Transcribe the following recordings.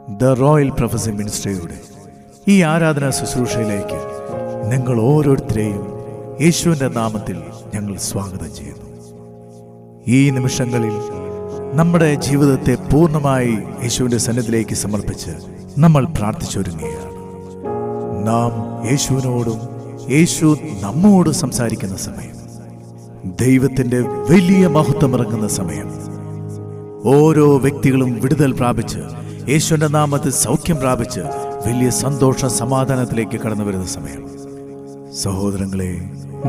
The royal professor മിനിസ്ട്രിയുടെ ഈ ആരാധനാ ശുശ്രൂഷയിലേക്ക് നിങ്ങൾ ഓരോരുത്തരെയും യേശുവിൻ്റെ നാമത്തിൽ ഞങ്ങൾ സ്വാഗതം ചെയ്യുന്നു. ഈ നിമിഷങ്ങളിൽ നമ്മുടെ ജീവിതത്തെ പൂർണ്ണമായി യേശുവിൻ്റെ സന്നിധിയിലേക്ക് സമർപ്പിച്ച് നമ്മൾ പ്രാർത്ഥിച്ചൊരുങ്ങുകയാണ്. നാം യേശുവിനോടും യേശു നമ്മോട് സംസാരിക്കുന്ന സമയം, ദൈവത്തിൻ്റെ വലിയ മഹത്വം ഇറങ്ങുന്ന സമയം, ഓരോ വ്യക്തികളും വിടുതൽ പ്രാപിച്ച് യേശുവിൻ്റെ നാമത്തിൽ സൗഖ്യം പ്രാപിച്ച് വലിയ സന്തോഷ സമാധാനത്തിലേക്ക് കടന്നു വരുന്ന സമയം. സഹോദരങ്ങളെ,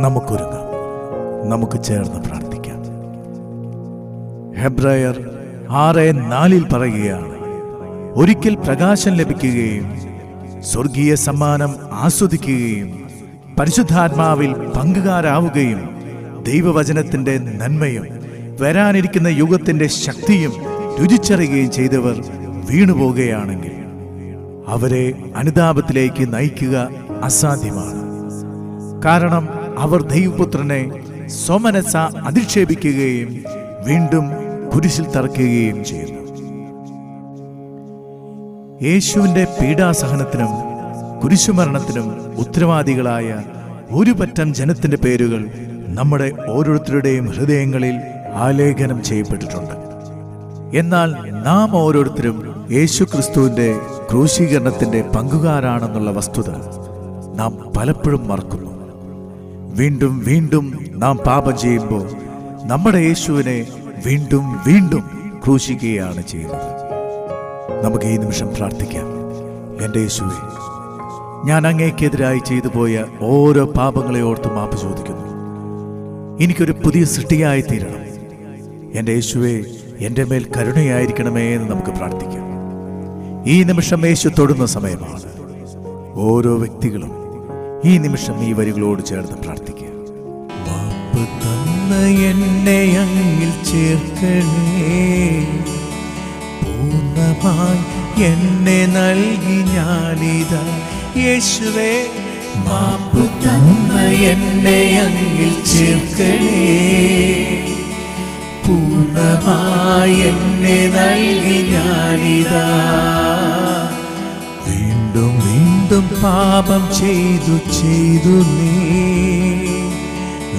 നമുക്കൊരുങ്ങാം, നമുക്ക് ചേർന്ന് പ്രാർത്ഥിക്കാം. ഹെബ്രായർ 6:4 പറയുകയാണ്, ഒരിക്കൽ പ്രകാശം ലഭിക്കുകയും സ്വർഗീയ സമ്മാനം ആസ്വദിക്കുകയും പരിശുദ്ധാത്മാവിൽ പങ്കുകാരാവുകയും ദൈവവചനത്തിൻ്റെ നന്മയും വരാനിരിക്കുന്ന യുഗത്തിൻ്റെ ശക്തിയും രുചിച്ചറിയുകയും ചെയ്തവർ വീണുപോകുകയാണെങ്കിൽ അവരെ അനുതാപത്തിലേക്ക് നയിക്കുക അസാധ്യമാണ്. കാരണം അവർ ദൈവപുത്രനെ സ്വമനസ്സ അധിക്ഷേപിക്കുകയും വീണ്ടും കുരിശിൽ തറയ്ക്കുകയും ചെയ്യുന്നു. യേശുവിൻ്റെ പീഡാസഹനത്തിനും കുരിശുമരണത്തിനും ഉത്തരവാദികളായ ഒരു പറ്റം ജനത്തിൻ്റെ പേരുകൾ നമ്മുടെ ഓരോരുത്തരുടെയും ഹൃദയങ്ങളിൽ ആലേഖനം ചെയ്യപ്പെട്ടിട്ടുണ്ട്. എന്നാൽ നാം ഓരോരുത്തരും യേശു ക്രിസ്തുവിൻ്റെ ക്രൂശീകരണത്തിൻ്റെ പങ്കുകാരാണെന്നുള്ള വസ്തുത നാം പലപ്പോഴും മറക്കുന്നു. വീണ്ടും വീണ്ടും നാം പാപം ചെയ്യുമ്പോൾ നമ്മുടെ യേശുവിനെ വീണ്ടും വീണ്ടും ക്രൂശിക്കുകയാണ് ചെയ്യുന്നത്. നമുക്ക് ഈ നിമിഷം പ്രാർത്ഥിക്കാം. എൻ്റെ യേശുവേ, ഞാൻ അങ്ങേക്കെതിരായി ചെയ്തു പോയ ഓരോ പാപങ്ങളെ ഓർത്ത് മാപ്പ് ചോദിക്കുന്നു. എനിക്കൊരു പുതിയ സൃഷ്ടിയായി തീരണം. എൻ്റെ യേശുവേ, എൻ്റെ മേൽ കരുണയായിരിക്കണമേ എന്ന് നമുക്ക് പ്രാർത്ഥിക്കാം. ഈ നിമിഷം യേശു തൊടുന്ന സമയമാണ്. ഓരോ വ്യക്തികളും ഈ നിമിഷം ഈ വരികളോട് ചേർന്ന് പ്രാർത്ഥിക്കുക. മാപ്പ് തന്ന എന്നെ അങ്ങിൽ ചേർക്കണേ, പൂർണ്ണമായി എന്നെ നൽകി ഞാനിതാ യേശുവേ. മാപ്പ് തന്ന എന്നെ അങ്ങിൽ ചേർക്കണേ, പൂർണ്ണമായി എന്നെ നൽകി ഞാനിതാ. വീണ്ടും വീണ്ടും പാപം ചെയ്തു നീ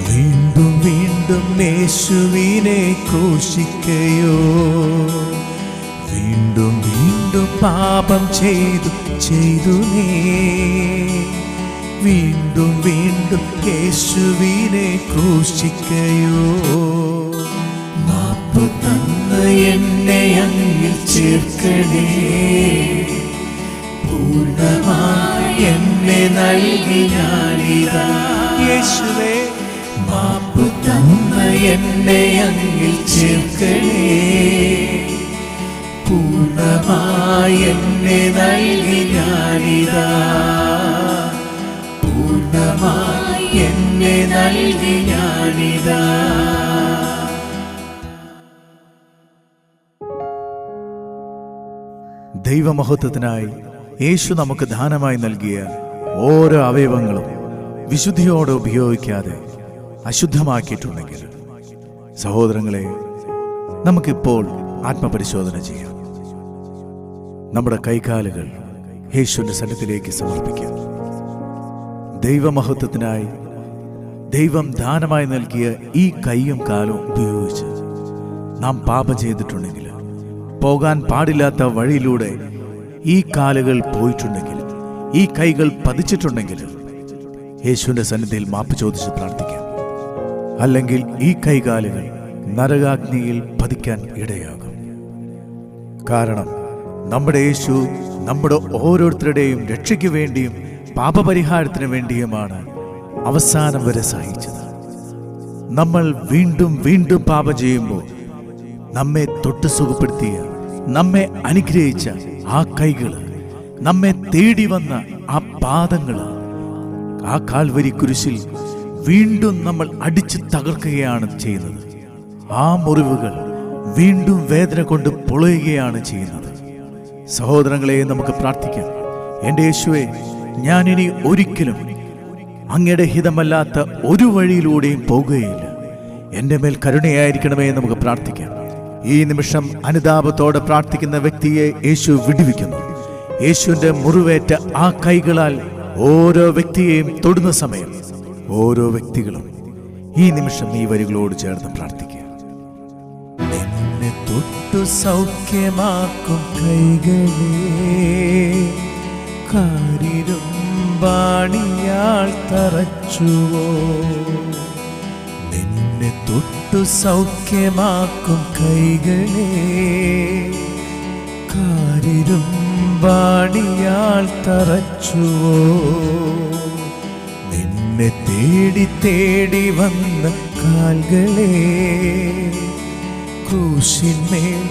വീണ്ടും വീണ്ടും യേശുവിനെ ക്രൂശിക്കയോ. വീണ്ടും വീണ്ടും പാപം ചെയ്തു നീ വീണ്ടും വീണ്ടും യേശുവിനെ ക്രൂശിക്കയോ. മാപ്പ് തന്ന എന്നെ അങ്ങിൽ ചേർക്കണേ, പൂർണ്ണമായി എന്നെ നൽകി ഞാനിതാ യേശുവേ. മാപ്പ് തന്ന എന്നെ അങ്ങിൽ ചേർക്കണേ, പൂർണ്ണമായി എന്നെ നൽകി ഞാനിതാ. പൂർണ്ണമായി എന്നെ നൽകി ഞാനിതാ. ദൈവമഹത്വത്തിനായി യേശു നമുക്ക് ദാനമായി നൽകിയ ഓരോ അവയവങ്ങളും വിശുദ്ധിയോടെ ഉപയോഗിക്കാതെ അശുദ്ധമാക്കിയിട്ടുണ്ടെങ്കിൽ, സഹോദരങ്ങളെ, നമുക്കിപ്പോൾ ആത്മപരിശോധന ചെയ്യാം. നമ്മുടെ കൈകാലുകൾ യേശുവിൻ്റെ സന്നിധിയിലേക്ക് സമർപ്പിക്കാം. ദൈവമഹത്വത്തിനായി ദൈവം ദാനമായി നൽകിയ ഈ കൈയും കാലും ഉപയോഗിച്ച് നാം പാപം ചെയ്തിട്ടുണ്ടെങ്കിൽ, പോകാൻ പാടില്ലാത്ത വഴിയിലൂടെ ഈ കാലുകൾ പോയിട്ടുണ്ടെങ്കിൽ, ഈ കൈകൾ പതിച്ചിട്ടുണ്ടെങ്കിൽ, യേശുവിൻ്റെ സന്നിധിയിൽ മാപ്പ് ചോദിച്ച് പ്രാർത്ഥിക്കാം. അല്ലെങ്കിൽ ഈ കൈകാലുകൾ നരകാഗ്നിയിൽ പതിക്കാൻ ഇടയാകും. കാരണം നമ്മുടെ യേശു നമ്മുടെ ഓരോരുത്തരുടെയും രക്ഷയ്ക്ക് വേണ്ടിയും പാപപരിഹാരത്തിന് വേണ്ടിയുമാണ് അവസാനം വരെ സഹിച്ചത്. നമ്മൾ വീണ്ടും വീണ്ടും പാപം ചെയ്യുമ്പോൾ നമ്മെ തൊട്ട് സുഖപ്പെടുത്തിയ, നമ്മെ അനുഗ്രഹിച്ച ആ കൈകൾ, നമ്മെ തേടി വന്ന ആ പാദങ്ങൾ, ആ കാൽവരി കുരിശിൽ വീണ്ടും നമ്മൾ അടിച്ച് തകർക്കുകയാണ് ചെയ്യുന്നത്. ആ മുറിവുകൾ വീണ്ടും വേദന കൊണ്ട് പൊളയുകയാണ് ചെയ്യുന്നത്. സഹോദരങ്ങളെ, നമുക്ക് പ്രാർത്ഥിക്കാം. എൻ്റെ യേശുവേ, ഞാനിനി ഒരിക്കലും അങ്ങയുടെ ഹിതമല്ലാത്ത ഒരു വഴിയിലൂടെയും പോകുകയില്ല. എൻ്റെ മേൽ കരുണയായിരിക്കണമേ നമുക്ക് പ്രാർത്ഥിക്കാം. ഈ നിമിഷം അനുതാപത്തോടെ പ്രാർത്ഥിക്കുന്ന വ്യക്തിയെ യേശു വിടുവിക്കുന്നു. യേശുവിന്റെ മുറിവേറ്റ ആ കൈകളാൽ ഓരോ വ്യക്തിയെയും തൊടുന്ന സമയം ഓരോ വ്യക്തികളും ഈ നിമിഷം ഈ വരികളോട് ചേർന്ന് പ്രാർത്ഥിക്കുക. നിന്നെ തൊട്ടു സൗഖ്യമാക്കും കൈകളെ കാരിരും ബാണിയാൾ തറച്ചുവോ. നിന്നെ തൊട്ടു സൗഖ്യമാക്കും കൈകളെ കാരിരും ബാണിയാൾ തറച്ചുവോ. നിന്നെ തേടി തേടി വന്ന കാൽകളെ ക്രൂശിന്മേൽ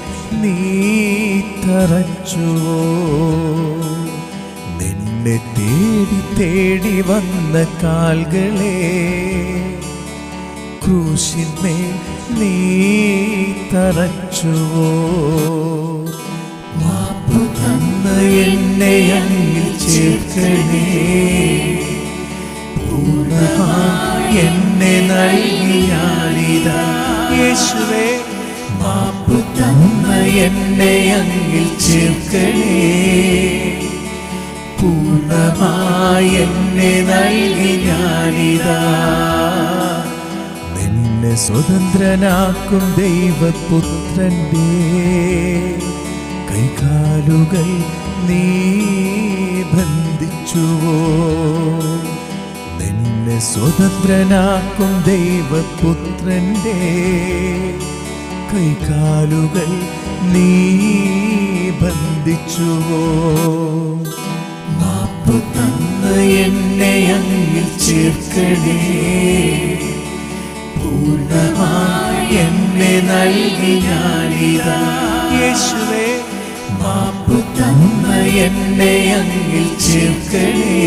നീ തറച്ചുവോ. നിന്നെ തേടി തേടി വന്ന കാൽകളെ ക്രൂശിന്മേൽ നീ തറച്ചുവോ. മാപ്പു തന്ന് എന്നെ അങ്ങിൽ ചേർക്കണേ, പൂർണ്ണമായി എന്നെ നൽകിയാലിതാ യേശുവേ. മാപ്പു തന്ന് എന്നെ അങ്ങിൽ ചേർക്കണേ, പൂർണ്ണമായി എന്നെ നൽകിയാലിതാ. നിന്നെ സ്വതന്ത്രനാക്കും ദൈവപുത്രന്റെ കൈകാലുകൾ നീ ബന്ധിച്ചുവോ. നിന്നെ സ്വതന്ത്രനാക്കും ദൈവപുത്രന്റെ കൈകാലുകൾ നീ ബന്ധിച്ചുവോ. മാപ്പു തന്ന് എന്നെ അങ്ങിൽ ചേർക്കണേ, പൂർണ്ണമായി എന്നെ നൽകിയാലിതാ യേശുവേ. മാപ്പു തന്ന് എന്നെ അങ്ങിൽ ചേർക്കണേ,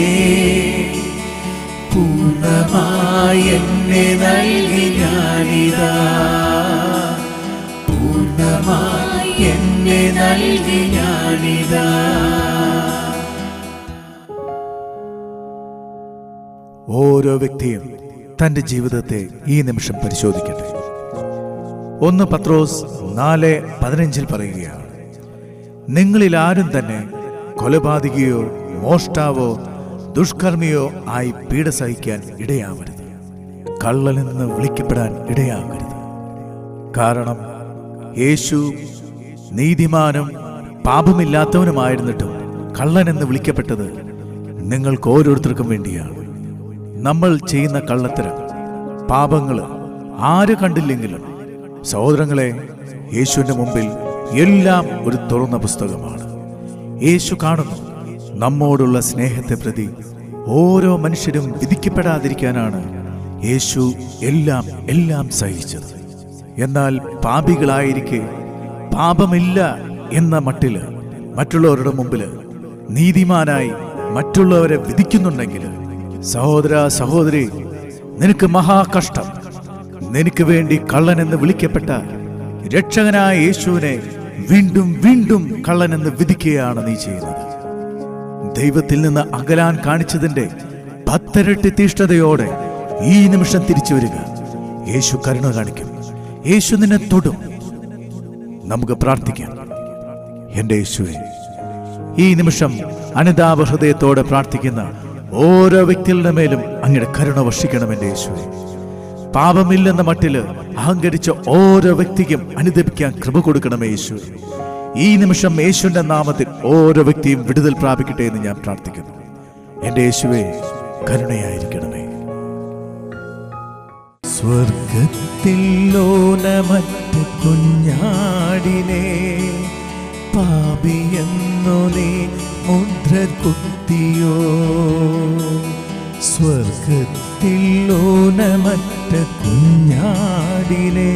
പൂർണ്ണമായി എന്നെ നൽകിയാലിതാ. പൂർണ്ണമായി എന്നെ നൽകിയാലിതാ. ഓരോ വ്യക്തിയും തന്റെ ജീവിതത്തെ ഈ നിമിഷം പരിശോധിക്കട്ടെ. 1 പത്രോസ് 4:15 പറയുകയാണ്, നിങ്ങളിൽ ആരും തന്നെ കൊലപാതകിയോ മോഷ്ടാവോ ദുഷ്കർമ്മിയോ ആയി പീഡ സഹിക്കാൻ ഇടയാവരുത്, കള്ളനെന്ന് വിളിക്കപ്പെടാൻ ഇടയാകരുത്. കാരണം യേശു നീതിമാനും പാപമില്ലാത്തവനുമായിരുന്നിട്ടും കള്ളനെന്ന് വിളിക്കപ്പെട്ടത് നിങ്ങൾക്ക് ഓരോരുത്തർക്കും വേണ്ടിയാണ്. നമ്മൾ ചെയ്യുന്ന കള്ളത്തരം പാപങ്ങൾ ആര് കണ്ടില്ലെങ്കിലും സഹോദരങ്ങളെ, യേശുവിന്റെ മുമ്പിൽ എല്ലാം ഒരു തുറന്ന പുസ്തകമാണ്. യേശു കാണുന്നു. നമ്മോടുള്ള സ്നേഹത്തെ പ്രതി ഓരോ മനുഷ്യരും വിധിക്കപ്പെടാതിരിക്കാനാണ് യേശു എല്ലാം സഹിച്ചത്. എന്നാൽ പാപികളായിരിക്കെ പാപമില്ല എന്ന മട്ടില് മറ്റുള്ളവരുടെ മുമ്പിൽ നീതിമാനായി മറ്റുള്ളവരെ വിധിക്കുന്നുണ്ടെങ്കിൽ സഹോദര സഹോദരി, നിനക്ക് മഹാകഷ്ടം. നിനക്ക് വേണ്ടി കള്ളനെന്ന് വിളിക്കപ്പെട്ട രക്ഷകനായ യേശുവിനെ വീണ്ടും വീണ്ടും കള്ളനെന്ന് വിധിക്കുകയാണ് നീ ചെയ്യുന്നത്. ദൈവത്തിൽ നിന്ന് അകലാൻ കാണിച്ചതിന്റെ 10 ഇരട്ടി തീഷ്ണതയോടെ ഈ നിമിഷം തിരിച്ചു വരിക. യേശു കരുണ കാണിക്കും. യേശു നിന്നെ തൊടും. നമുക്ക് പ്രാർത്ഥിക്കാം. എന്റെ യേശുവേ, ഈ നിമിഷം അനുതാപ ഹൃദയത്തോടെ പ്രാർത്ഥിക്കുന്ന ഓരോ വ്യക്തികളുടെ മേലും അങ്ങയുടെ കരുണ വർഷിക്കണം. എന്റെ യേശുവേ, പാപമില്ലെന്ന മട്ടില് അഹങ്കരിച്ച ഓരോ വ്യക്തിക്കും അനുദപിക്കാൻ കൃപ കൊടുക്കണമേ യേശു. ഈ നിമിഷം യേശുവിന്റെ നാമത്തിൽ ഓരോ വ്യക്തിയും വിടുതൽ പ്രാപിക്കട്ടെ എന്ന് ഞാൻ പ്രാർത്ഥിക്കുന്നു. എന്റെ യേശുവേ, കരുണയായിരിക്കണമേ. സ്വർഗത്തിൽ ലോലമറ്റ കുഞ്ഞാടിനെ പാപിയെന്നു നീ മുദ്ര കുത്തിയോ. സ്വർഗത്തിൽ ലോലമറ്റ കുഞ്ഞാടിനെ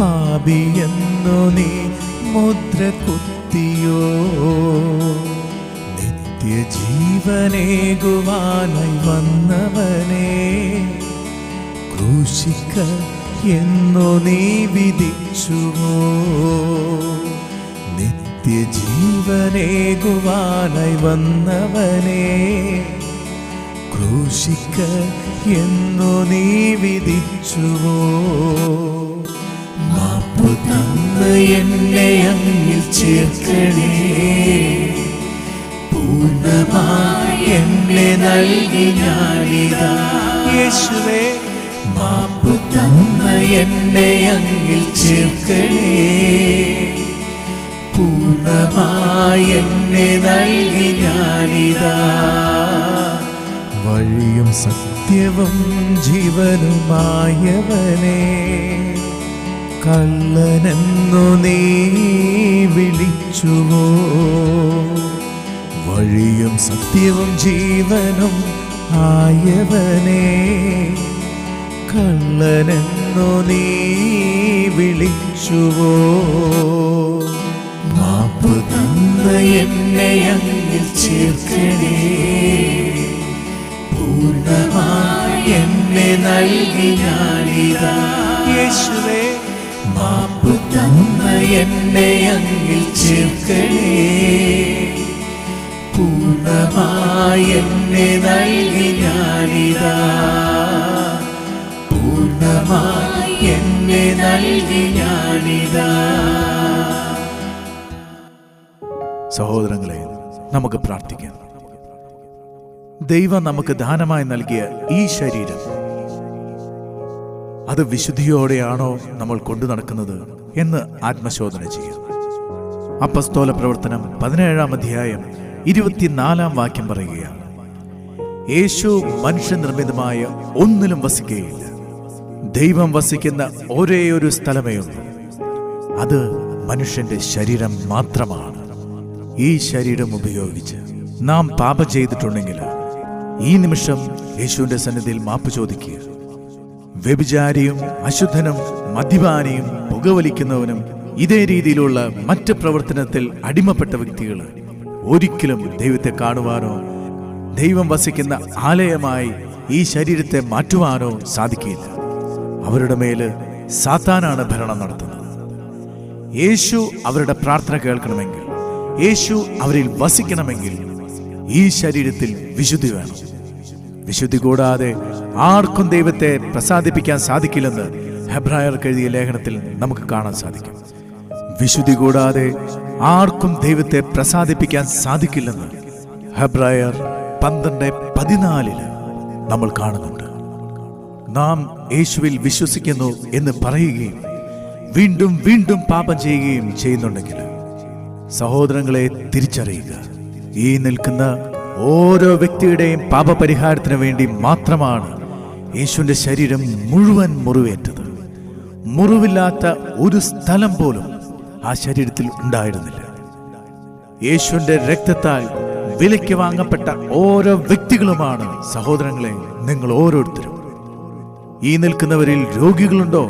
പാപിയെന്നു നീ മുദ്ര കുത്തിയോ. നിത്യജീവനേകുവാനായി വന്നവനെ ക്രൂശിക്ക എന്നു നീ വിധിച്ചുവോ. നിത്യജീവനേകുവാനായി വന്നവനെ ക്രൂശിക്ക എന്നു നീ വിധിച്ചുവോ. മാപ്പു തന്ന് എന്നെ അങ്ങിൽ ചേർക്കണേ, പൂർണ്ണമായി എന്നെ നൽകി ഞാനിതാ. യേശുവേ, മാപ്പ് തന്ന എന്നെ അങ്ങിൽ ചേർക്കണേ. പൂർണ്ണമായി എന്നെ നൽകി ഞാനിതാ. വഴിയും സത്യവും ജീവനുമായവനെ, കള്ളനെന്നു നീ വിളിച്ചുവോ? വഴിയും സത്യവും ജീവനും ആയവനെ, കള്ളനെന്നു നീ വിളിച്ചുവോ? മാപ്പ് തന്ന എന്നെ അങ്ങിൽ ചേർക്കണേ. പൂർണ്ണമായി എന്നെ നൽകി ഞാനിതാ. യേശുവേ, മാപ്പ് തന്ന എന്നെ അങ്ങിൽ ചേർക്കണേ. പൂർണ്ണമായി എന്നെ നൽകി ഞാനിതാ. പൂർണ്ണമായി എന്നെ നൽകി ഞാനിതാ. സഹോദരങ്ങളെ, നമുക്ക് പ്രാർത്ഥിക്കാം. ദൈവം നമുക്ക് ദാനമായി നൽകിയ ഈ ശരീരം, അത് വിശുദ്ധിയോടെയാണോ നമ്മൾ കൊണ്ടു നടക്കുന്നത് എന്ന് ആത്മശോധന ചെയ്യാം. അപ്പസ്തോല പ്രവർത്തനം 17-ാം അധ്യായം 24-ാം വാക്യം പറയുകയാണ്, യേശു മനുഷ്യനിർമ്മിതമായ ഒന്നിലും വസിക്കുകയില്ല. ദൈവം വസിക്കുന്ന ഒരേ ഒരു സ്ഥലമേ ഉള്ളൂ, അത് മനുഷ്യന്റെ ശരീരം മാത്രമാണ്. ഈ ശരീരം ഉപയോഗിച്ച് നാം പാപം ചെയ്തിട്ടുണ്ടെങ്കിൽ ഈ നിമിഷം യേശുവിന്റെ സന്നിധിയിൽ മാപ്പ് ചോദിക്കുക. വ്യഭിചാരിയും അശുദ്ധനും മദ്യപാനിയും പുകവലിക്കുന്നവനും ഇതേ രീതിയിലുള്ള മറ്റ് പ്രവർത്തനത്തിൽ അടിമപ്പെട്ട വ്യക്തികൾ ഒരിക്കലും ദൈവത്തെ കാണുവാനോ ദൈവം വസിക്കുന്ന ആലയമായി ഈ ശരീരത്തെ മാറ്റുവാനോ സാധിക്കില്ല. അവരുടെ മേല് സാത്താനാണ് ഭരണം നടത്തുന്നത്. യേശു അവരുടെ പ്രാർത്ഥന കേൾക്കണമെങ്കിൽ, യേശു അവരിൽ വസിക്കണമെങ്കിൽ ഈ ശരീരത്തിൽ വിശുദ്ധി വേണം. വിശുദ്ധി കൂടാതെ ആർക്കും ദൈവത്തെ പ്രസാദിപ്പിക്കാൻ സാധിക്കില്ലെന്ന് ഹെബ്രായർക്ക് എഴുതിയ ലേഖനത്തിൽ നമുക്ക് കാണാൻ സാധിക്കും. വിശുദ്ധി കൂടാതെ ആർക്കും ദൈവത്തെ പ്രസാദിപ്പിക്കാൻ സാധിക്കില്ലെന്ന് ഹെബ്രായർ 12:14 നമ്മൾ കാണുന്നുണ്ട്. നാം യേശുവിൽ വിശ്വസിക്കുന്നു എന്ന് പറയുകയും വീണ്ടും വീണ്ടും പാപം ചെയ്യുകയും ചെയ്യുന്നുണ്ടെങ്കിൽ സഹോദരങ്ങളെ തിരിച്ചറിയുക, ഈ നിൽക്കുന്ന ഓരോ വ്യക്തിയുടെയും പാപപരിഹാരത്തിന് വേണ്ടി മാത്രമാണ് യേശുവിന്റെ ശരീരം മുഴുവൻ മുറിവേറ്റത്. മുറിവില്ലാത്ത ഒരു സ്ഥലം പോലും ആ ശരീരത്തിൽ ഉണ്ടായിരുന്നില്ല. യേശുവിന്റെ രക്തത്താൽ വിലയ്ക്ക് വാങ്ങപ്പെട്ട ഓരോ വ്യക്തികളുമാണ് സഹോദരങ്ങളെ നിങ്ങൾ ഓരോരുത്തരും. ഈ നിൽക്കുന്നവരിൽ രോഗികളുണ്ടോ?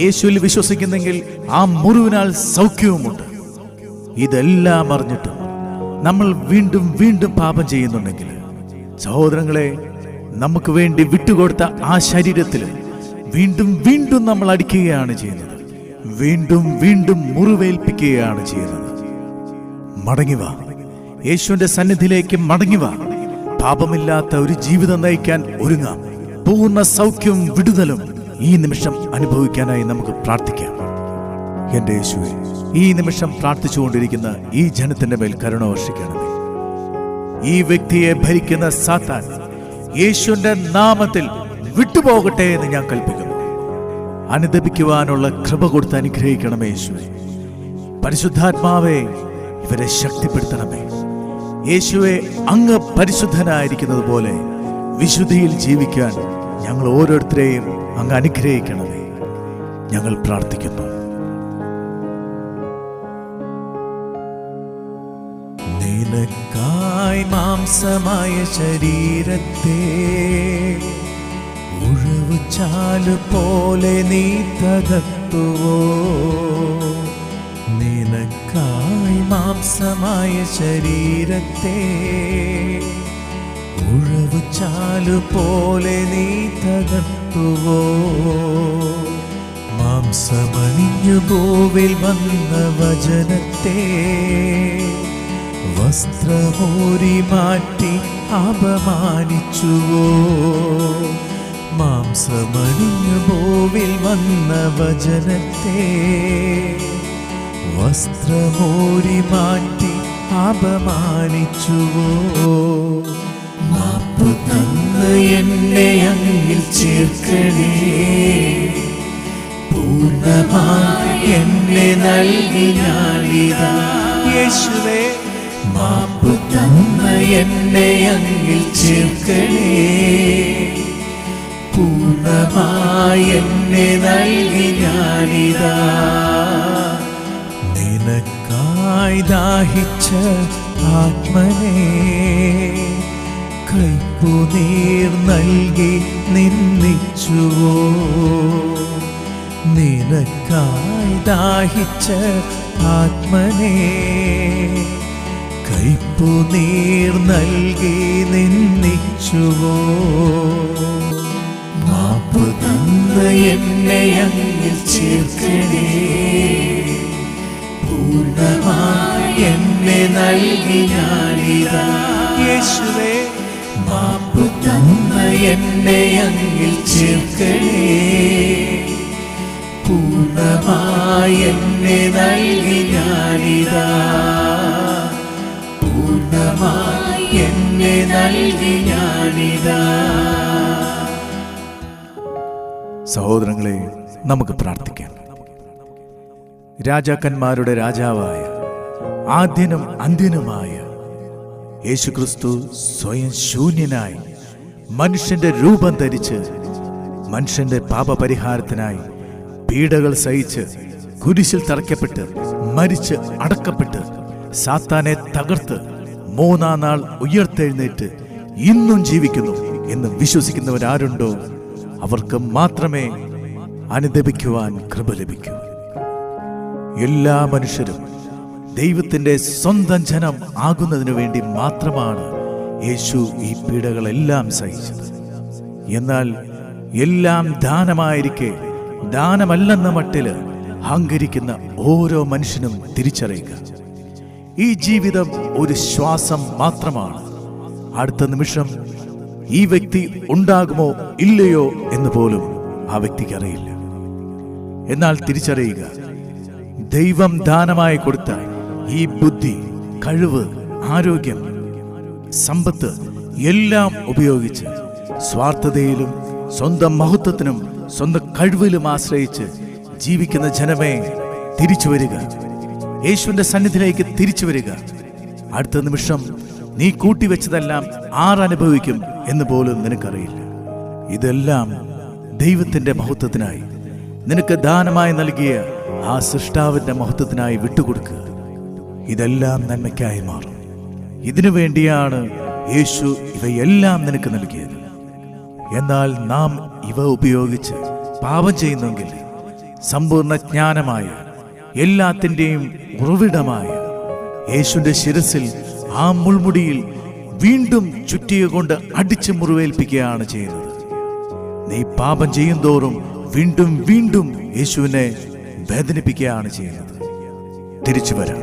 യേശുവിൽ വിശ്വസിക്കുന്നെങ്കിൽ ആ മുറിവിനാൽ സൗഖ്യവുമുണ്ട്. ഇതെല്ലാം അറിഞ്ഞിട്ട് നമ്മൾ വീണ്ടും വീണ്ടും പാപം ചെയ്യുന്നുണ്ടെങ്കിൽ സഹോദരങ്ങളെ, നമുക്ക് വേണ്ടി വിട്ടുകൊടുത്ത ആ ശരീരത്തിൽ വീണ്ടും വീണ്ടും നമ്മൾ അടിക്കുകയാണ് ചെയ്യുന്നത്, വീണ്ടും വീണ്ടും മുറിവേൽപ്പിക്കുകയാണ് ചെയ്യുന്നത്. മടങ്ങിവാ, യേശുവിന്റെ സന്നിധിയിലേക്ക് മടങ്ങിവാ. പാപമില്ലാത്ത ഒരു ജീവിതം നയിക്കാൻ ഒരുങ്ങാം. പൂർണ്ണ സൗഖ്യവും വിടുതലും ഈ നിമിഷം അനുഭവിക്കാനായി നമുക്ക് പ്രാർത്ഥിക്കാം. എന്റെ യേശുവേ, ഈ നിമിഷം പ്രാർത്ഥിച്ചുകൊണ്ടിരിക്കുന്ന ഈ ജനത്തിന്റെ മേൽ കരുണ വർഷിക്കണമേ. ഈ വ്യക്തിയെ ഭരിക്കുന്ന സാത്താൻ യേശുവിന്റെ നാമത്തിൽ വിട്ടുപോകട്ടെ എന്ന് ഞാൻ കൽപ്പിക്കുന്നു. അനുദപിക്കുവാനുള്ള കൃപ കൊടുത്ത് അനുഗ്രഹിക്കണമേ യേശുവേ. പരിശുദ്ധാത്മാവേ, ഇവരെ ശക്തിപ്പെടുത്തണമേ യേശുവേ. അങ്ങ് പരിശുദ്ധനായിരിക്കുന്നത് പോലെ വിശുദ്ധിയിൽ ജീവിക്കാൻ ഞങ്ങൾ ഓരോരുത്തരെയും അങ്ങ് അനുഗ്രഹിക്കണമേ. ഞങ്ങൾ പ്രാർത്ഥിക്കുന്നു. നിനക്കായി മാംസമായ ശരീരത്തെ ഉഴവുചാലു പോലെ നീ തകർത്തുവോ? നിനക്കായി മാംസമായ ശരീരത്തെ ഉഴവുചാലു പോലെ നീ തകർത്തുവോ? മാംസമണിഞ്ഞു ഭൂവിൽ വന്ന വചനത്തെ വസ്ത്രമൂരി മാറ്റി അപമാനിച്ചുവോ? മാംസമണിഞ്ഞു ഭൂവിൽ വന്ന വചനത്തെ വസ്ത്രമൂരി മാറ്റി അപമാനിച്ചുവോ? മാപ്പു തന്ന് എന്നെ അങ്ങിൽ ചേർക്കണേ, പൂർണ്ണമായി എന്നെ നൽകി ഞാനിതാ. യേശുവേ, മാപ്പു തന്ന് എന്നെ അങ്ങിൽ ചേർക്കണേ, പൂർണ്ണമായി എന്നെ നൽകി ഞാനിതാ. നിനക്കായി ദാഹിച്ച ആത്മനേ, കൈപ്പുനീർ നൽകി നിന്ദിച്ചുവോ? നിനക്കായി ദാഹിച്ച ആത്മനേ, കൈപ്പുനീർ നൽകി നിന്ദിച്ചുവോ? മാപ്പു തന്ന് എന്നെ അങ്ങിൽ ചേർക്കണേ, പൂർണ്ണമായി എന്നെ നൽകി ഞാനിതാ. യേശുവേ, മാപ്പു തന്ന് എന്നെ അങ്ങിൽ ചേർക്കണേ, പൂർണ്ണമായി എന്നെ നൽകി ഞാനിതാ. പൂർണ്ണമായി എന്നെ നൽകി ഞാനിതാ. സഹോദരങ്ങളെ, നമുക്ക് പ്രാർത്ഥിക്കാം. രാജാക്കന്മാരുടെ രാജാവായ ആദ്യനും അന്ത്യനുമായ യേശുക്രിസ്തു സ്വയം ശൂന്യനായി മനുഷ്യന്റെ രൂപം ധരിച്ച് മനുഷ്യന്റെ പാപപരിഹാരത്തിനായി പീഡകൾ സഹിച്ച് കുരിശിൽ തറയ്ക്കപ്പെട്ട് മരിച്ച് അടക്കപ്പെട്ട് സാത്താനെ തകർത്ത് മൂന്നാം നാൾ ഉയർത്തെഴുന്നേറ്റ് ഇന്നും ജീവിക്കുന്നു എന്ന് വിശ്വസിക്കുന്നവരാരുണ്ടോ അവർക്ക് മാത്രമേ അനുദപിക്കുവാൻ കൃപ ലഭിക്കൂ. എല്ലാ മനുഷ്യരും ദൈവത്തിന്റെ സ്വന്തം ജനം ആകുന്നതിനു വേണ്ടി മാത്രമാണ് യേശു ഈ പീഡകളെല്ലാം സഹിച്ചത്. എന്നാൽ എല്ലാം ദാനമായിരിക്കെ ദാനമല്ലെന്ന മട്ടില് അഹങ്കരിക്കുന്ന ഓരോ മനുഷ്യനും തിരിച്ചറിയുക, ഈ ജീവിതം ഒരു ശ്വാസം മാത്രമാണ്. അടുത്ത നിമിഷം ഈ വ്യക്തി ഉണ്ടാകുമോ ഇല്ലയോ എന്ന് പോലും ആ വ്യക്തിക്ക് അറിയില്ല. എന്നാൽ തിരിച്ചറിയുക, ദൈവം ദാനമായി കൊടുത്ത ഈ ബുദ്ധി, കഴിവ്, ആരോഗ്യം, സമ്പത്ത് എല്ലാം ഉപയോഗിച്ച് സ്വാർത്ഥതയിലും സ്വന്തം മഹത്വത്തിനും സ്വന്തം കഴിവിലും ആശ്രയിച്ച് ജീവിക്കുന്ന ജനമേ, തിരിച്ചു വരിക. യേശുവിന്റെ സന്നിധിയിലേക്ക് തിരിച്ചു വരിക. അടുത്ത നിമിഷം നീ കൂട്ടിവെച്ചതെല്ലാം ആരനുഭവിക്കും എന്ന് പോലും നിനക്കറിയില്ല. ഇതെല്ലാം ദൈവത്തിന്റെ മഹത്വത്തിനായി നിനക്ക് ദാനമായി നൽകിയ ആ സൃഷ്ടാവിന്റെ മഹത്വത്തിനായി വിട്ടുകൊടുക്കുക. ഇതെല്ലാം നന്മയ്ക്കായി മാറും. ഇതിനു വേണ്ടിയാണ് യേശു ഇവയെല്ലാം നിനക്ക് നൽകിയത്. എന്നാൽ നാം ഇവ ഉപയോഗിച്ച് പാപം ചെയ്യുന്നെങ്കിൽ സമ്പൂർണ്ണ ജ്ഞാനമായ എല്ലാത്തിൻ്റെയും ഉറവിടമായ യേശുവിന്റെ ശിരസിൽ ആ മുൾമുടിയിൽ വീണ്ടും ചുറ്റിക കൊണ്ട് അടിച്ച് മുറിവേൽപ്പിക്കുകയാണ് ചെയ്യുന്നത്. നീ പാപം ചെയ്യും തോറും വീണ്ടും വീണ്ടും യേശുവിനെ വേദനിപ്പിക്കുകയാണ് ചെയ്യുന്നത്. തിരിച്ചു വരാം,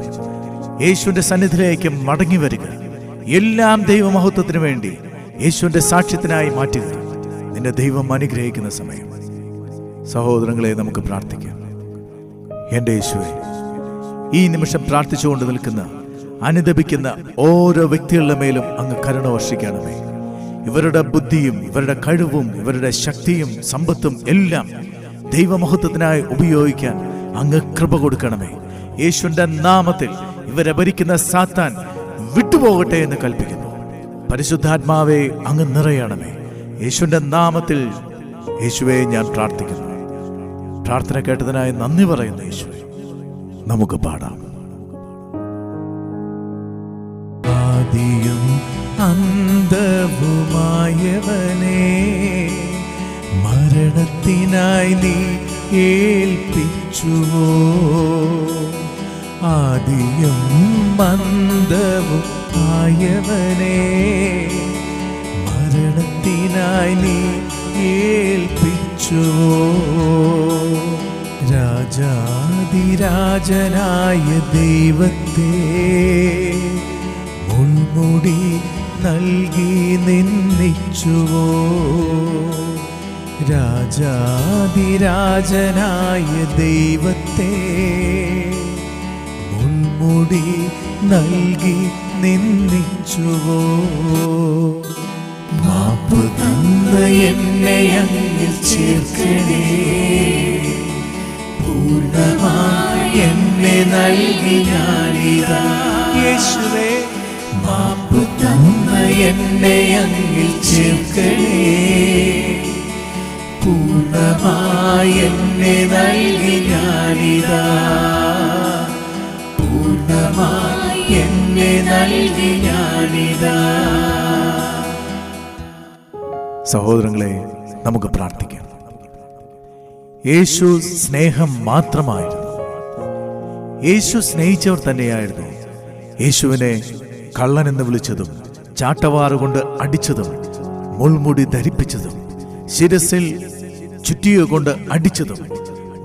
യേശുവിന്റെ സന്നിധിയിലേക്ക് മടങ്ങി വരിക. എല്ലാം ദൈവമഹത്വത്തിന് വേണ്ടി യേശുവിന്റെ സാക്ഷ്യത്തിനായി മാറ്റുക. നിന്റെ ദൈവം അനുഗ്രഹിക്കുന്ന സമയം. സഹോദരങ്ങളെ, നമുക്ക് പ്രാർത്ഥിക്കാം. എൻ്റെ യേശുവേ, ഈ നിമിഷം പ്രാർത്ഥിച്ചുകൊണ്ട് നിൽക്കുന്ന അനുദപിക്കുന്ന ഓരോ വ്യക്തികളുടെ മേലും അങ്ങ് കരുണ വർഷിക്കണമേ. ഇവരുടെ ബുദ്ധിയും ഇവരുടെ കഴിവും ഇവരുടെ ശക്തിയും സമ്പത്തും എല്ലാം ദൈവമഹത്വത്തിനായി ഉപയോഗിക്കാൻ അങ്ങ് കൃപ കൊടുക്കണമേ. യേശുവിന്റെ നാമത്തിൽ ഇവരെ ഭരിക്കുന്ന സാത്താൻ വിട്ടുപോകട്ടെ എന്ന് കൽപ്പിക്കുന്നു. പരിശുദ്ധാത്മാവെ, അങ്ങ് നിറയണമേ. യേശുവിന്റെ നാമത്തിൽ യേശുവെ ഞാൻ പ്രാർത്ഥിക്കുന്നു. പ്രാർത്ഥന കേട്ടതിനായി നന്ദി പറയുന്നു യേശുവേ. നമുക്ക് പാടാം. ആദിയും അന്തവുമായവനെ, മരണത്തിനായി നീ ഏൽപ്പിച്ചുവോ? ആദിയും അന്തവും ആയവനെ, മരണത്തിനായി നീ ഏൽപ്പിച്ചുവോ? രാജാതിരാജനായ ദൈവത്തെ മുൾമുടി നൽകി നിന്ദിച്ചുവോ? രാജാതിരാജനായ ദൈവത്തെ മുൾമുടി നൽകി നിന്ദിച്ചുവോ? മാപ്പ് തന്ന എന്നെ അങ്ങിൽ ചേർക്കണേ, പൂർണ്ണമായി എന്നെ നൽകി ഞാനിതാ. യേശുവേ, മാപ്പ് തന്ന എന്നെ അങ്ങിൽ ചേർക്കണേ, പൂർണ്ണമായി എന്നെ നൽകി ഞാനിതാ. പൂർണ്ണമായി എന്നെ നൽകി ഞാനിതാ. സഹോദരങ്ങളെ, നമുക്ക് പ്രാർത്ഥിക്കാം. യേശു സ്നേഹം മാത്രമായിരുന്നു. യേശു സ്നേഹിച്ചവർ തന്നെയായിരുന്നു. യേശുവിനെ കള്ളൻ എന്ന് വിളിച്ചതും, ചാട്ടവാറുകൊണ്ട് അടിച്ചതും, മുൾമുടി ധരിപ്പിച്ചതും, ശിരസിൽ ചുറ്റിക കൊണ്ട് അടിച്ചതും,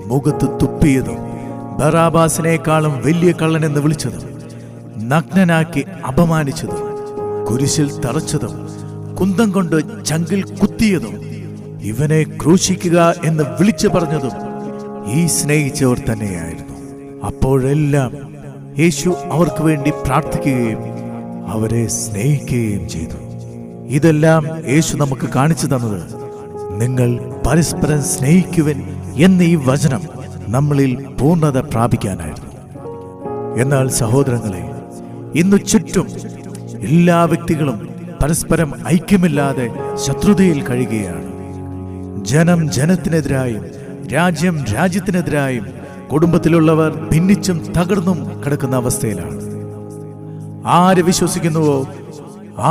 മുഖത്ത് തുപ്പിയതും, ബറാബാസിനേക്കാളും വലിയ കള്ളൻ എന്ന് വിളിച്ചതും, നഗ്നനാക്കി അപമാനിച്ചതും, കുരിശിൽ തറച്ചതും, കുന്തം കൊണ്ട് ചങ്കിൽ കുത്തിയതും, ഇവനെ ക്രൂശിക്കുക എന്ന് വിളിച്ചു പറഞ്ഞതും ഈ സ്നേഹിച്ചവർ തന്നെയായിരുന്നു. അപ്പോഴെല്ലാം യേശു അവർക്ക് വേണ്ടി പ്രാർത്ഥിക്കുകയും അവരെ സ്നേഹിക്കുകയും ചെയ്തു. ഇതെല്ലാം യേശു നമുക്ക് കാണിച്ചു തന്നത് നിങ്ങൾ പരസ്പരം സ്നേഹിക്കുവൻ എന്ന ഈ വചനം നമ്മളിൽ പൂർണ്ണത പ്രാപിക്കാനായിരുന്നു. എന്നാൽ സഹോദരങ്ങളെ, ഇന്നു ചുറ്റും എല്ലാ വ്യക്തികളും പരസ്പരം ഐക്യമില്ലാതെ ശത്രുതയിൽ കഴിയുകയാണ്. ജനം ജനത്തിനെതിരായും രാജ്യം രാജ്യത്തിനെതിരായും കുടുംബത്തിലുള്ളവർ ഭിന്നിച്ചും തകർന്നും കിടക്കുന്ന അവസ്ഥയിലാണ്. ആര് വിശ്വസിക്കുന്നുവോ,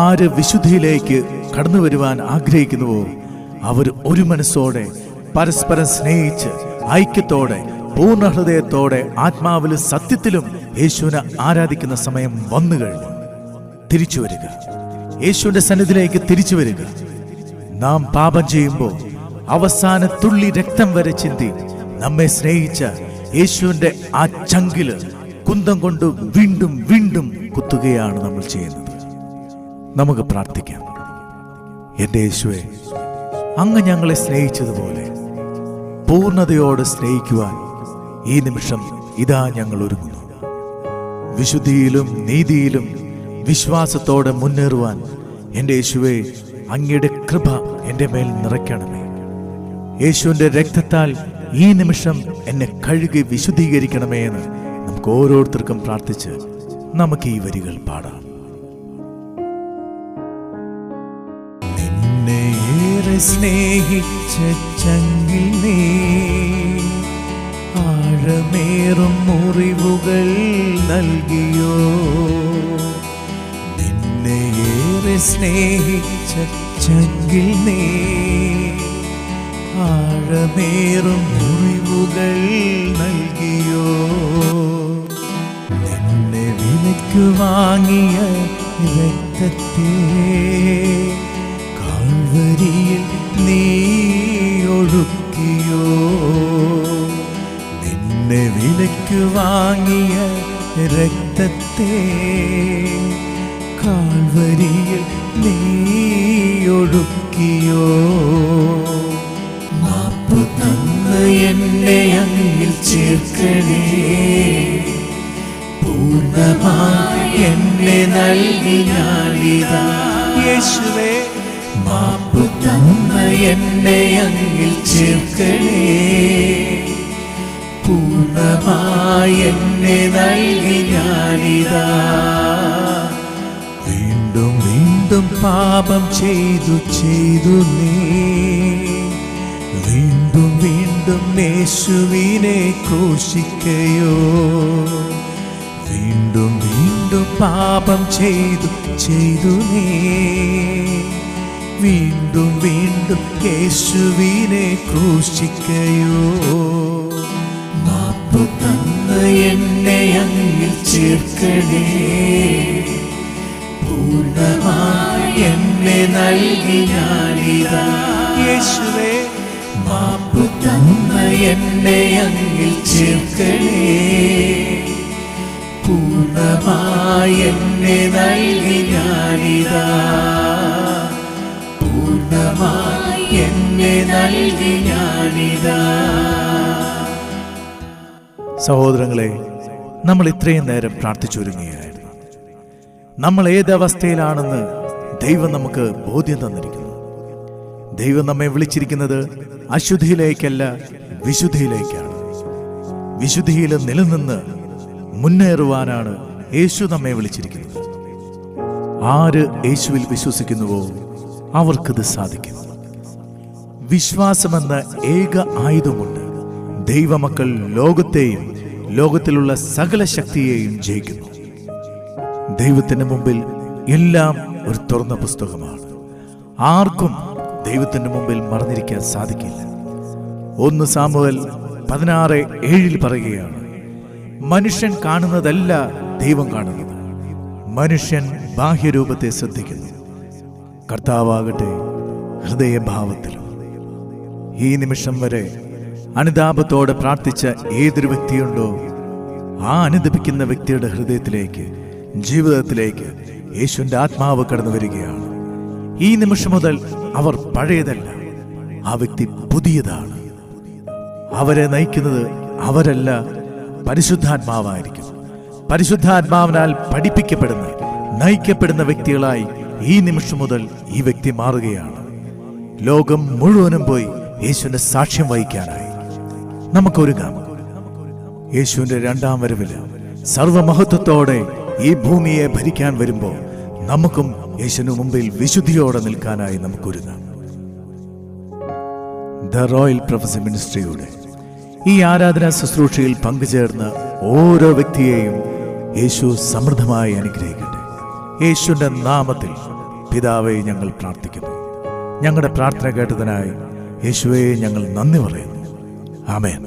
ആര് വിശുദ്ധിയിലേക്ക് കടന്നു വരുവാൻ ആഗ്രഹിക്കുന്നുവോ, അവർ ഒരു മനസ്സോടെ പരസ്പരം സ്നേഹിച്ച് ഐക്യത്തോടെ പൂർണ്ണ ഹൃദയത്തോടെ ആത്മാവിലും സത്യത്തിലും യേശുവിനെ ആരാധിക്കുന്ന സമയം വന്നു കഴിഞ്ഞു. തിരിച്ചു വരിക, യേശുവിന്റെ സന്നിധിയിലേക്ക് തിരിച്ചു വരിക. നാം പാപം ചെയ്യുമ്പോൾ അവസാന തുള്ളി രക്തം വരെ ചിന്തി നമ്മെ സ്നേഹിച്ച യേശുവിന്റെ ആ ചങ്കില് കുന്തം കൊണ്ട് വീണ്ടും വീണ്ടും കുത്തുകയാണ് നമ്മൾ ചെയ്യുന്നത്. നമുക്ക് പ്രാർത്ഥിക്കാം. എന്റെ യേശുവേ, അങ്ങ് ഞങ്ങളെ സ്നേഹിച്ചതുപോലെ പൂർണ്ണതയോടെ സ്നേഹിക്കുവാൻ ഈ നിമിഷം ഇതാ ഞങ്ങൾ ഒരുങ്ങുന്നു. വിശുദ്ധിയിലും നീതിയിലും വിശ്വാസത്തോടെ മുന്നേറുവാൻ എൻ്റെ യേശുവേ, അങ്ങയുടെ കൃപ എൻ്റെ മേൽ നിറയ്ക്കണമേ. യേശുവിൻ്റെ രക്തത്താൽ ഈ നിമിഷം എന്നെ കഴുകി വിശുദ്ധീകരിക്കണമേ എന്ന് നമുക്ക് ഓരോരുത്തർക്കും പ്രാർത്ഥിച്ച് നമുക്ക് ഈ വരികൾ പാടാം. നിന്നെ ഏറെ സ്നേഹിച്ച ചങ്കിൽ നീ ആഴമേറും മുറിവുകൾ നൽകിയോ? നിന്നെ ഏറെ സ്നേഹിച്ച ചങ്കിൽ നീ ആഴമേറും മുറിവുകൾ നൽകിയോ? നിന്നെ വിലയ്ക്ക് വാങ്ങിയ രക്തത്തെ കാൽവരിയിൽ നീ ഒഴുക്കിയോ? നിന്നെ വിലയ്ക്ക് വാങ്ങിയ രക്തത്തെ കാൽവരിയിൽ നീ ഒഴുക്കിയോ? മാപ്പ് തന്ന് എന്നെ അങ്ങിൽ ചേർക്കണേ, പൂർണ്ണമായി എന്നെ നൽകി ഞാനിതാ. യേശുവേ, മാപ്പ് തന്ന് എന്നെ അങ്ങിൽ ചേർക്കണേ, പൂർണ്ണമായി എന്നെ നൽകി ഞാനിതാ. വീണ്ടും വീണ്ടും പാപം ചെയ്തു നീ വീണ്ടും വീണ്ടും യേശുവിനെ ക്രൂശിക്കയോ? വീണ്ടും വീണ്ടും പാപം ചെയ്തു നീ വീണ്ടും വീണ്ടും യേശുവിനെ ക്രൂശിക്കയോ? മാപ്പ് തന്ന് എന്നെ അങ്ങിൽ ചേർക്കണേ, പൂർണ്ണമായി എന്നെ നൽകി ഞാനിതാ. യേശുവേ, മാപ്പ് തന്ന് എന്നെ അങ്ങിൽ ചേർക്കണേ, പൂർണ്ണമായി എന്നെ നൽകി ഞാനിതാ. പൂർണ്ണമായി എന്നെ നൽകി ഞാനിതാ. സഹോദരങ്ങളെ, നമ്മൾ ഇത്രയും നേരം പ്രാർത്ഥിച്ചൊരുങ്ങിയായിരുന്നു. നമ്മൾ ഏതവസ്ഥയിലാണെന്ന് ദൈവം നമുക്ക് ബോധ്യം തന്നിരിക്കുന്നു. ദൈവം നമ്മെ വിളിച്ചിരിക്കുന്നത് അശുദ്ധിയിലേക്കല്ല, വിശുദ്ധിയിലേക്കാണ്. വിശുദ്ധിയിൽ നിലനിന്ന് മുന്നേറുവാനാണ് യേശു നമ്മെ വിളിച്ചിരിക്കുന്നത്. ആര് യേശുവിൽ വിശ്വസിക്കുന്നുവോ അവർക്കിത് സാധിക്കും. വിശ്വാസമെന്ന ഏക ആയുധം കൊണ്ട് ദൈവമക്കൾ ലോകത്തെയും ലോകത്തിലുള്ള സകല ശക്തിയെയും ജയിക്കുന്നു. ദൈവത്തിന് മുമ്പിൽ എല്ലാം ഒരു തുറന്ന പുസ്തകമാണ്. ആർക്കും ദൈവത്തിന്റെ മുമ്പിൽ മറഞ്ഞിരിക്കാൻ സാധിക്കില്ല. 1 സാമുവേൽ 16:7 പറയുകയാണ്, മനുഷ്യൻ കാണുന്നതല്ല ദൈവം കാണുന്നത്, മനുഷ്യൻ ബാഹ്യരൂപത്തെ ശ്രദ്ധിക്കുന്നു, കർത്താവാകട്ടെ ഹൃദയഭാവത്തിലും. ഈ നിമിഷം വരെ അനുതാപത്തോടെ പ്രാർത്ഥിച്ച ഏതൊരു വ്യക്തിയുണ്ടോ, ആ അനുദപിക്കുന്ന വ്യക്തിയുടെ ഹൃദയത്തിലേക്ക്, ജീവിതത്തിലേക്ക് യേശുവിന്റെ ആത്മാവ് കടന്നു വരികയാണ്. ഈ നിമിഷം മുതൽ അവർ പഴയതല്ല, ആ വ്യക്തി പുതിയതാണ്. അവരെ നയിക്കുന്നത് അവരല്ല, പരിശുദ്ധാത്മാവായിരിക്കും. പരിശുദ്ധാത്മാവിനാൽ പഠിപ്പിക്കപ്പെടുന്ന, നയിക്കപ്പെടുന്ന വ്യക്തികളായി ഈ നിമിഷം മുതൽ ഈ വ്യക്തി മാറുകയാണ്. ലോകം മുഴുവനും പോയി യേശുവിന്റെ സാക്ഷ്യം വഹിക്കാനായി നമുക്കൊരുങ്ങാം. യേശുവിന്റെ 2ാം വരവിൽ സർവമഹത്വത്തോടെ ഈ ഭൂമിയെ ഭരിക്കാൻ വരുമ്പോൾ നമുക്കും യേശുവിന് മുമ്പിൽ വിശുദ്ധിയോടെ നിൽക്കാനായി നമുക്കൊരുങ്ങാം. ദ റോയൽ പ്രൊഫസർ മിനിസ്ട്രിയുടെ ഈ ആരാധനാ ശുശ്രൂഷയിൽ പങ്കുചേർന്ന ഓരോ വ്യക്തിയെയും യേശു സമൃദ്ധമായി അനുഗ്രഹിക്കട്ടെ. യേശുവിന്റെ നാമത്തിൽ പിതാവേ ഞങ്ങൾ പ്രാർത്ഥിക്കുന്നു. ഞങ്ങളുടെ പ്രാർത്ഥന കേട്ടതിനായി യേശുവേ ഞങ്ങൾ നന്ദി പറയുന്നു. ആമേൻ.